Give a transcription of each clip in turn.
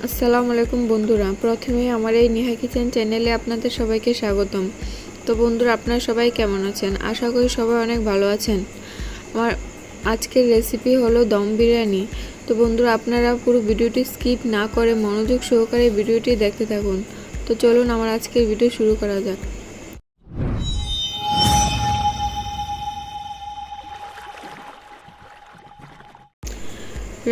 আসসালামু আলাইকুম বন্ধুরা, প্রথমেই আমার এই নিহা কিচেন চ্যানেলে আপনাদের সবাইকে স্বাগতম। তো বন্ধুরা, আপনারা সবাই কেমন আছেন? আশা করি সবাই অনেক ভালো আছেন। আমার আজকের রেসিপি হলো দম বিরিয়ানি। তো বন্ধুরা, আপনারা পুরো ভিডিওটি স্কিপ না করে মনোযোগ সহকারে ভিডিওটি দেখতে থাকুন। তো চলুন আমার আজকের ভিডিও শুরু করা যাক।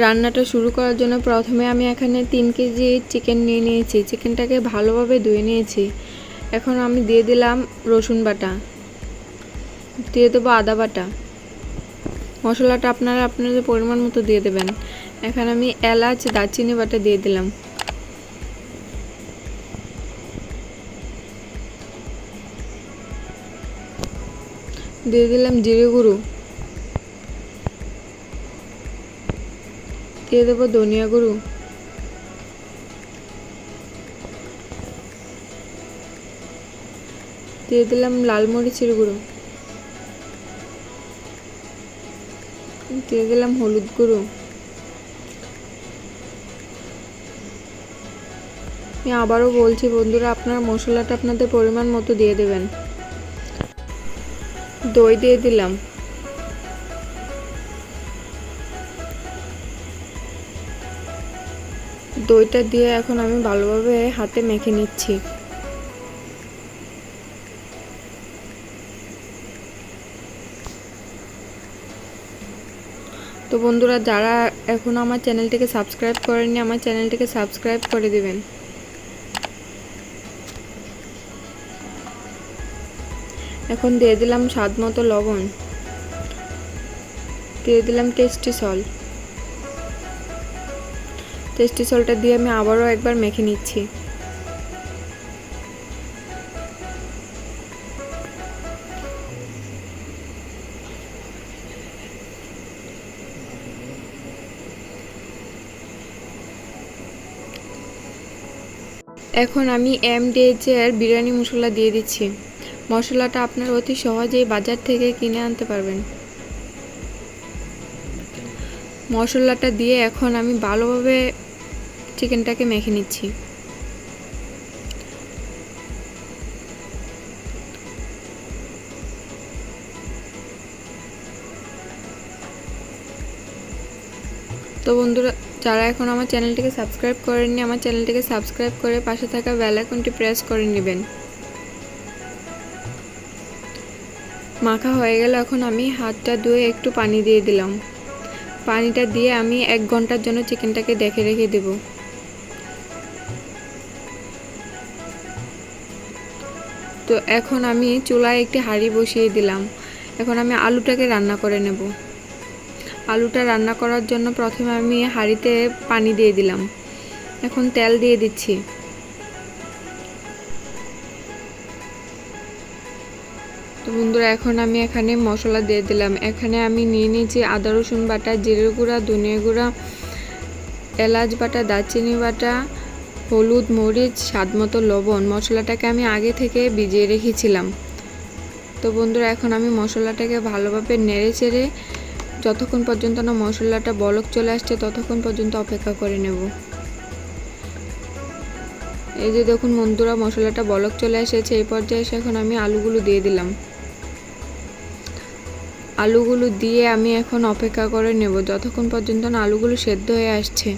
রান্নাটা শুরু করার জন্য প্রথমে আমি এখানে 3 কেজি চিকেন নিয়ে নিয়েছি। চিকেনটাকে ভালোভাবে ধুয়ে নিয়েছি। এখন আমি দিয়ে দিলাম রসুন বাটা, দিয়ে দেবো আদা বাটা। মশলাটা আপনারা আপনাদের পরিমাণ মতো দিয়ে দেবেন। এখন আমি এলাচ দারচিনি বাটা দিয়ে দিলাম। দিয়ে দিলাম জিরে গুঁড়ো, দিয়ে দেবো ধনিয়া গুঁড়ো, দিয়ে দিলাম লাল মরিচের গুঁড়ো, দিয়ে দিলাম হলুদ গুঁড়ো। আমি আবারও বলছি বন্ধুরা, আপনারা মশলাটা আপনাদের পরিমাণ মতো দিয়ে দেবেন। দই দিয়ে দিলাম। দইটা দিয়ে এখন আমি ভালোভাবে হাতে মেখে নিচ্ছি। তো বন্ধুরা, যারা এখন আমার চ্যানেলটিকে সাবস্ক্রাইব করেননি, আমার চ্যানেলটিকে সাবস্ক্রাইব করে দিবেন। এখন দিয়ে দিলাম স্বাদ মতো লবণ, দিয়ে দিলাম টেস্টি সল্ট। টেস্টি সল্টটা দিয়ে আমি আবারও একবার মেখে নিচ্ছি। এখন আমি NIHA'S বিরিয়ানি মশলা দিয়ে দিচ্ছি। মশলাটা আপনারা অতি সহজেই বাজার থেকে কিনে আনতে পারবেন। মশলাটা দিয়ে এখন আমি ভালোভাবে চিকেনটাকে মেখে নিচ্ছি। তো বন্ধুরা, যারা এখন আমার চ্যানেলটিকে সাবস্ক্রাইব করেননি, আমার চ্যানেলটিকে সাবস্ক্রাইব করে পাশে থাকা বেল আইকনটি প্রেস করে নেবেন। মাখা হয়ে গেল। এখন আমি হাতটা ধুয়ে একটু পানি দিয়ে দিলাম। পানিটা দিয়ে আমি 1 ঘন্টার জন্য চিকেনটাকে রেখে দেব। তো এখন আমি চুলায় একটি হাঁড়ি বসিয়ে দিলাম। এখন আমি আলুটাকে রান্না করে নেব। আলুটা রান্না করার জন্য প্রথমে আমি হাঁড়িতে পানি দিয়ে দিলাম। এখন তেল দিয়ে দিচ্ছি। তো বন্ধুরা, এখন আমি এখানে মশলা দিয়ে দিলাম। এখানে আমি নিয়ে নিয়েছি আদা রসুন বাটা, জিরে গুঁড়া, ধনিয়া গুঁড়া, এলাচ বাটা, দারচিনি বাটা, হলুদ, মরিচ, স্বাদ মতো লবণ। মশলাটাকে আমি আগে থেকে ভিজিয়ে রেখেছিলাম। তো বন্ধুরা, এখন আমি মশলাটাকে ভালোভাবে নেড়ে চেড়ে যতক্ষণ পর্যন্ত না মশলাটা বলক চলে আসছে ততক্ষণ পর্যন্ত অপেক্ষা করে নেব। এই যে দেখুন বন্ধুরা, মশলাটা বলক চলে এসেছে। এই পর্যায়ে এসে এখন আমি আলুগুলো দিয়ে দিলাম। আলুগুলো দিয়ে আমি এখন অপেক্ষা করে নেব যতক্ষণ পর্যন্ত না আলুগুলো সেদ্ধ হয়ে আসছে।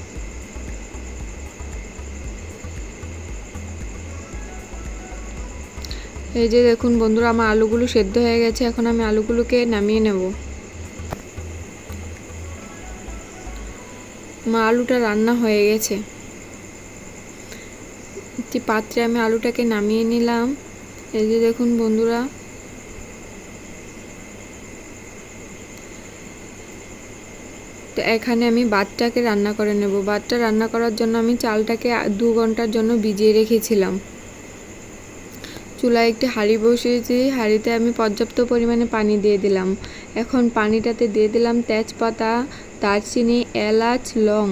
এই যে দেখুন বন্ধুরা, আমার আলুগুলো সেদ্ধ হয়ে গেছে। এখন আমি আলুগুলোকে নামিয়ে নেব। আমার আলুটা রান্না হয়ে গেছে। একটি পাত্রে আমি আলুটাকে নামিয়ে নিলাম। এই যে দেখুন বন্ধুরা, তো এখানে আমি ভাতটাকে রান্না করে নেব। ভাতটা রান্না করার জন্য আমি চালটাকে 2 ঘন্টার জন্য ভিজিয়ে রেখেছিলাম। চুলায় একটি হাঁড়ি বসিয়েছি। হাঁড়িতে আমি পর্যাপ্ত পরিমাণে পানি দিয়ে দিলাম। এখন পানিটাতে দিয়ে দিলাম তেজপাতা, দারচিনি, এলাচ, লং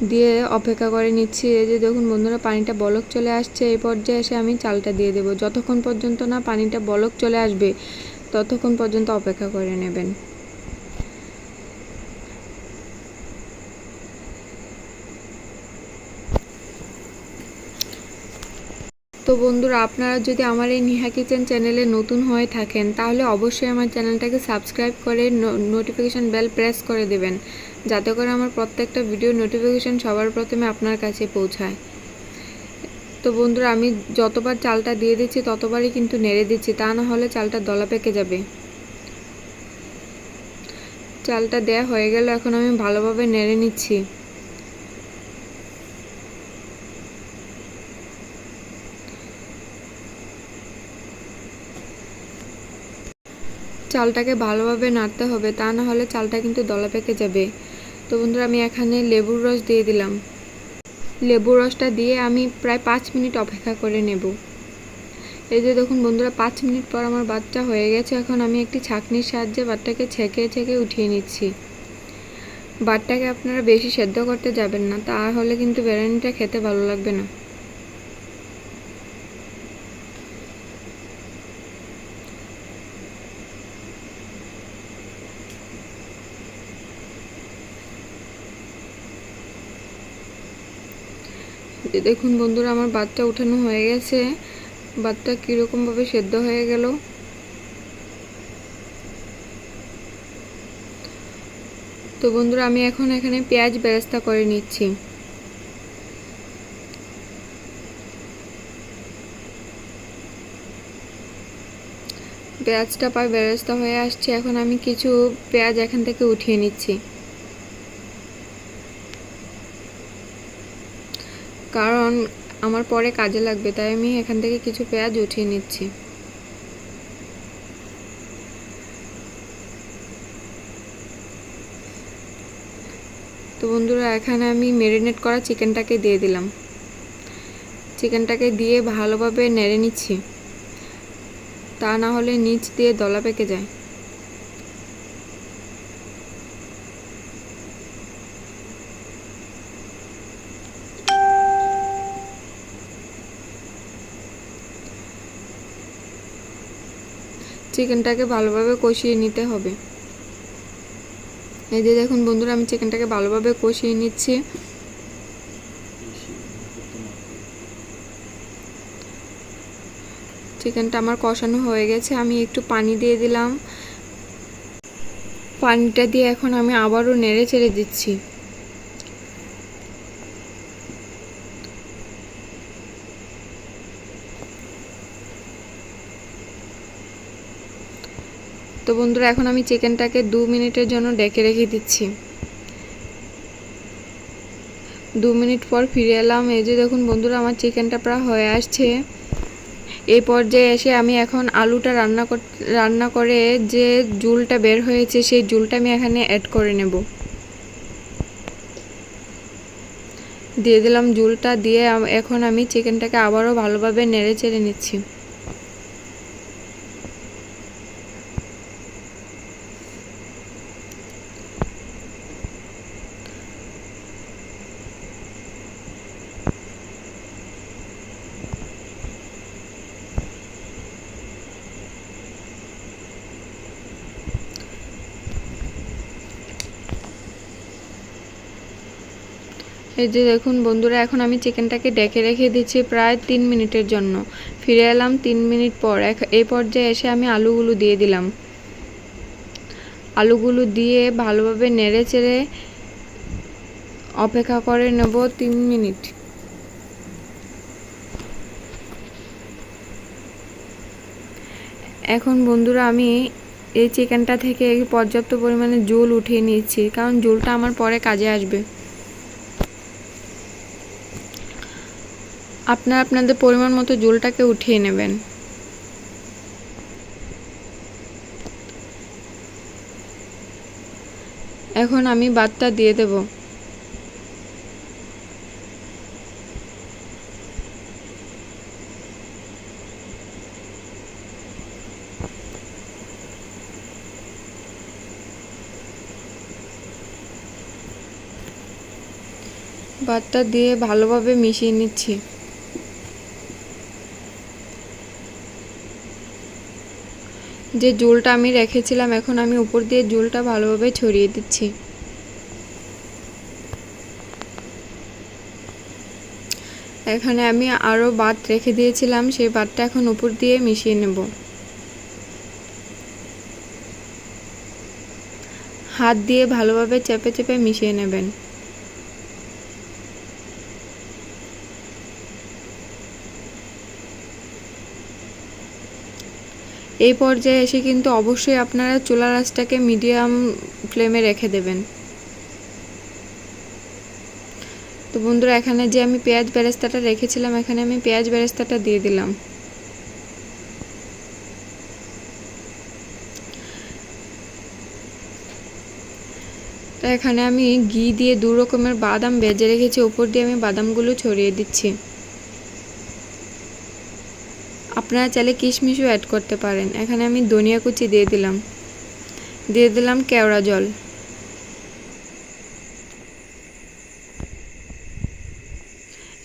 দিয়ে অপেক্ষা করে নিচ্ছি। এই যে দেখুন বন্ধুরা, পানিটা বলক চলে আসছে। এই পর্যায়ে এসে আমি চালটা দিয়ে দেব। যতক্ষণ পর্যন্ত না পানিটা বলক চলে আসবে ততক্ষণ পর্যন্ত অপেক্ষা করে নেবেন। তো বন্ধুরা, আপনারা যদি আমার এই নিহা কিচেন চ্যানেলে নতুন হয়ে থাকেন তাহলে অবশ্যই আমার চ্যানেলটাকে সাবস্ক্রাইব করে নোটিফিকেশান বেল প্রেস করে দেবেন, যাতে করে আমার প্রত্যেকটা ভিডিও নোটিফিকেশান সবার প্রথমে আপনার কাছে পৌঁছায়। তো বন্ধুরা, আমি যতবার চালটা দিয়ে দিচ্ছি ততবারই কিন্তু নেড়ে দিচ্ছি, তা না হলে চালটা দলা পেকে যাবে। চালটা দেয়া হয়ে গেল, এখন আমি ভালোভাবে নেড়ে নিচ্ছি। চালটাকে ভালোভাবে নাড়তে হবে, তা না হলে চালটা কিন্তু দলা পেকে যাবে। তো বন্ধুরা, আমি এখানে লেবুর রস দিয়ে দিলাম। লেবুর রসটা দিয়ে আমি প্রায় 5 মিনিট অপেক্ষা করে নেব। এই যে দেখুন বন্ধুরা, 5 মিনিট পর আমার ভাতটা হয়ে গেছে। এখন আমি একটি ছাঁকনির সাহায্যে ভাতটাকে ছেঁকে উঠিয়ে নিচ্ছি। ভাতটাকে আপনারা বেশি সেদ্ধ করতে যাবেন না, তাহলে কিন্তু বিরিয়ানিটা খেতে ভালো লাগবে না। দেখুন বন্ধুরা, আমার ভাতটা উঠানো হয়ে গেছে। ভাতটা কীরকমভাবে সেদ্ধ হয়ে গেল। তো বন্ধুরা, আমি এখন এখানে পেঁয়াজ বেরেস্তা করে নিচ্ছি। পেঁয়াজটা প্রায় বেরেস্তা হয়ে আসছে। এখন আমি কিছু পেঁয়াজ এখান থেকে উঠিয়ে নিচ্ছি, কারণ আমার পরে কাজে লাগবে, তাই আমি এখান থেকে কিছু পেঁয়াজ উঠিয়ে নিচ্ছি। তো বন্ধুরা, এখানে আমি ম্যারিনেট করা চিকেনটাকে দিয়ে দিলাম। চিকেনটাকে দিয়ে ভালোভাবে নেড়ে নিচ্ছি, তা না হলে নিচ দিয়ে দলা পেকে যায়। চিকেনটাকে ভালোভাবে কষিয়ে নিতে হবে। এই যে দেখুন বন্ধুরা, আমি চিকেনটাকে ভালোভাবে কষিয়ে নিচ্ছি। চিকেনটা আমার কষানো হয়ে গেছে। আমি একটু পানি দিয়ে দিলাম। পানিটা দিয়ে এখন আমি আবারও নেড়ে চেড়ে দিচ্ছি। তো বন্ধুরা, এখন আমি চিকেনটাকে 2 মিনিটের জন্য ঢেকে রেখে দিচ্ছি। 2 মিনিট পর ফিরে এলাম। এই যে দেখুন বন্ধুরা, আমার চিকেনটা প্রায় হয়ে আসছে। এই পর্যায়ে এসে আমি এখন আলুটা রান্না করে যে ঝোলটা বের হয়েছে সেই ঝোলটা আমি এখানে অ্যাড করে নেব। দিয়ে দিলাম ঝোলটা। দিয়ে এখন আমি চিকেনটাকে আবারও ভালোভাবে নেড়ে চেড়ে নিচ্ছি। এই যে দেখুন বন্ধুরা, এখন আমি চিকেনটাকে ঢেকে রেখে দিচ্ছি প্রায় 3 মিনিটের জন্য। ফিরে এলাম 3 মিনিট পর। এই পর্যায়ে এসে আমি আলুগুলো দিয়ে দিলাম। আলুগুলো দিয়ে ভালোভাবে নেড়ে চেড়ে অপেক্ষা করে নেব 3 মিনিট। এখন বন্ধুরা, আমি এই চিকেনটা থেকে পর্যাপ্ত পরিমাণে ঝোল উঠিয়ে নিচ্ছি, কারণ ঝোলটা আমার পরে কাজে আসবে। আপনারা আপনাদের পরিমাণ মতো ঝোলটাকে উঠিয়ে নেবেন। এখন আমি ভাতটা দিয়ে দেব। ভাতটা দিয়ে ভালোভাবে মিশিয়ে নিচ্ছি। যে ঝোলটা আমি রেখেছিলাম, এখন আমি উপর দিয়ে ঝোলটা ভালোভাবে ছড়িয়ে দিচ্ছি। এখানে আমি আরও ভাত রেখে দিয়েছিলাম, সেই ভাতটা এখন উপর দিয়ে মিশিয়ে নেব। হাত দিয়ে ভালোভাবে চেপে চেপে মিশিয়ে নেবেন। এই পর্যায়ে এসে কিন্তু অবশ্যই আপনারা চুলার আঁচটাকে মিডিয়াম ফ্লেমে রেখে দেবেন। তো বন্ধুরা, এখানে যে আমি পেঁয়াজ বেরেস্তাটা রেখেছিলাম, এখানে আমি পেঁয়াজ বেরেস্তাটা দিয়ে দিলাম। তো এখানে আমি ঘি দিয়ে 2 রকমের বাদাম ভেজে রেখেছি, উপর দিয়ে আমি বাদামগুলো ছড়িয়ে দিচ্ছি। আপনারা চাইলে কিশমিশও অ্যাড করতে পারেন। এখানে আমি ধনিয়া কুচি দিয়ে দিলাম কেওড়া জল।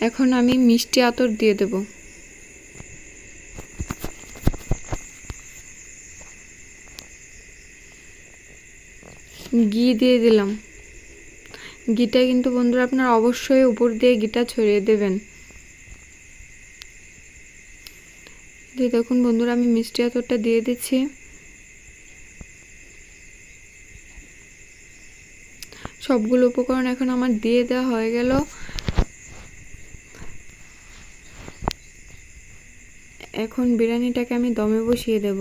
এখন আমি মিষ্টি আতর দিয়ে দেব। ঘি দিয়ে দিলাম। ঘিটা কিন্তু বন্ধুরা আপনারা অবশ্যই উপর দিয়ে ঘিটা ছড়িয়ে দেবেন। দেখুন বন্ধুরা, আমি মিষ্টি আতরটা দিয়ে দিচ্ছি। সবগুলো উপকরণ এখন আমার দিয়ে দেওয়া হয়ে গেল। এখন বিরিয়ানিটাকে আমি দমে বসিয়ে দেব।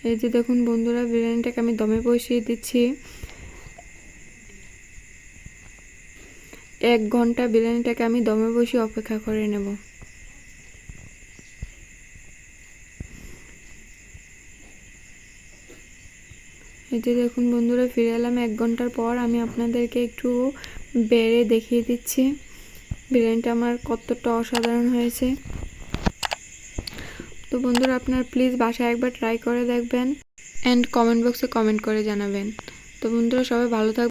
এই যে দেখুন বন্ধুরা, বিরিয়ানিটাকে আমি দমে বসিয়ে দিচ্ছি। 1 ঘন্টা বিরিয়ানিটাকে আমি দমে বসিয়ে অপেক্ষা করে নেব। এই যে দেখুন বন্ধুরা, ফিরে এলাম 1 ঘন্টার পর। আমি আপনাদেরকে একটু বেড়ে দেখিয়ে দিচ্ছি বিরিয়ানিটা আমার কতটা অসাধারণ হয়েছে। তো বন্ধুরা, আপনারা প্লিজ বাসায় একবার ট্রাই করে দেখবেন অ্যান্ড কমেন্ট বক্সে কমেন্ট করে জানাবেন। তো বন্ধুরা, সবাই ভালো থাকবেন।